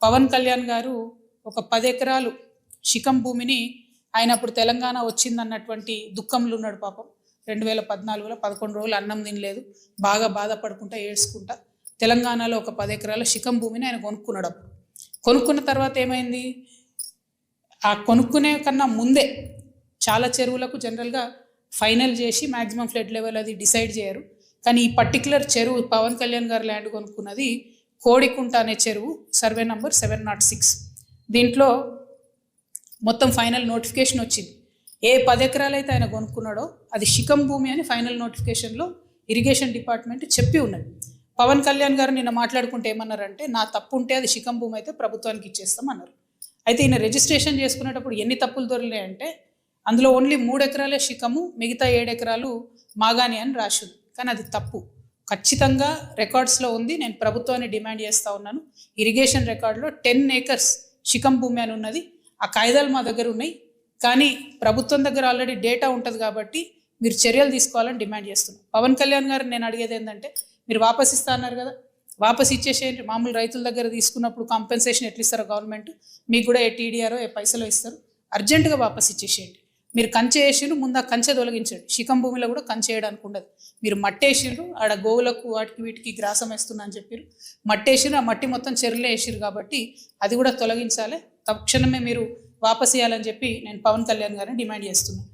పవన్ కళ్యాణ్ గారు ఒక 10 ఎకరాలు శిఖం భూమిని ఆయన అప్పుడు తెలంగాణ వచ్చిందన్నటువంటి దుఃఖంలో ఉన్నాడు పాపం. 2014లో 11 రోజులు అన్నం తినలేదు, బాగా బాధపడుకుంటా ఏడ్చుకుంటా తెలంగాణలో ఒక 10 ఎకరాల శిఖం భూమిని ఆయన కొనుక్కున్నాడు. అప్పుడు కొనుక్కున్న తర్వాత ఏమైంది, ఆ కొనుక్కునే కన్నా ముందే చాలా చెరువులకు జనరల్గా ఫైనల్ చేసి మ్యాక్సిమం ఫ్లడ్ లెవెల్ అది డిసైడ్ చేయరు. కానీ ఈ పర్టికులర్ చెరువు పవన్ కళ్యాణ్ గారు ల్యాండ్ కొనుక్కున్నది కోడికుంట అనే చెరువు, సర్వే నంబర్ 706. దీంట్లో మొత్తం ఫైనల్ నోటిఫికేషన్ వచ్చింది. ఏ 10 ఎకరాలు అయితే ఆయన కొనుక్కున్నాడో అది శిఖం భూమి అని ఫైనల్ నోటిఫికేషన్లో ఇరిగేషన్ డిపార్ట్మెంట్ చెప్పి ఉన్నది. పవన్ కళ్యాణ్ గారు నిన్న మాట్లాడుకుంటే ఏమన్నారంటే, నా తప్పు ఉంటే అది శిఖం భూమి అయితే ప్రభుత్వానికి ఇచ్చేస్తాం అన్నారు. అయితే ఈయన రిజిస్ట్రేషన్ చేసుకునేటప్పుడు ఎన్ని తప్పులు దొరికాయంటే, అందులో ఓన్లీ 3 ఎకరాలే శిఖము, మిగతా 7 ఎకరాలు మాగాని అని రాసింది. కానీ అది తప్పు, ఖచ్చితంగా రికార్డ్స్లో ఉంది. నేను ప్రభుత్వాన్ని డిమాండ్ చేస్తూ ఉన్నాను. ఇరిగేషన్ రికార్డులో 10 ఏకర్స్ శిఖం భూమి అని ఉన్నది. ఆ కాయిదాలు మా దగ్గర ఉన్నాయి, కానీ ప్రభుత్వం దగ్గర ఆల్రెడీ డేటా ఉంటుంది కాబట్టి మీరు చర్యలు తీసుకోవాలని డిమాండ్ చేస్తున్నాను. పవన్ కళ్యాణ్ గారు నేను అడిగేది ఏంటంటే, మీరు వాపస్ ఇస్తా అన్నారు కదా, వాపస్ ఇచ్చేసేయండి. మామూలు రైతుల దగ్గర తీసుకున్నప్పుడు కాంపెన్సేషన్ ఎట్లా ఇస్తారో గవర్నమెంట్ మీకు కూడా ఏ టీడీఆరో ఏ పైసలో ఇస్తారు. అర్జెంటుగా వాపస్ ఇచ్చేసేయండి. మీరు కంచె వేసిండ్రు, ముందు ఆ కంచె తొలగించండి. శిఖం భూమిలో కూడా కంచె వేయడానికి ఉండదు. మీరు మట్టేసిండ్రు, ఆడ గోవులకు వాటికి వీటికి గ్రాసం వేస్తున్నా అని చెప్పారు. మట్టేసిండ్రు, ఆ మట్టి మొత్తం చెరువులే వేసిరు కాబట్టి అది కూడా తొలగించాలి. తక్షణమే మీరు వాపస్ ఇవ్వాలని చెప్పి నేను పవన్ కళ్యాణ్ గారిని డిమాండ్ చేస్తున్నాను.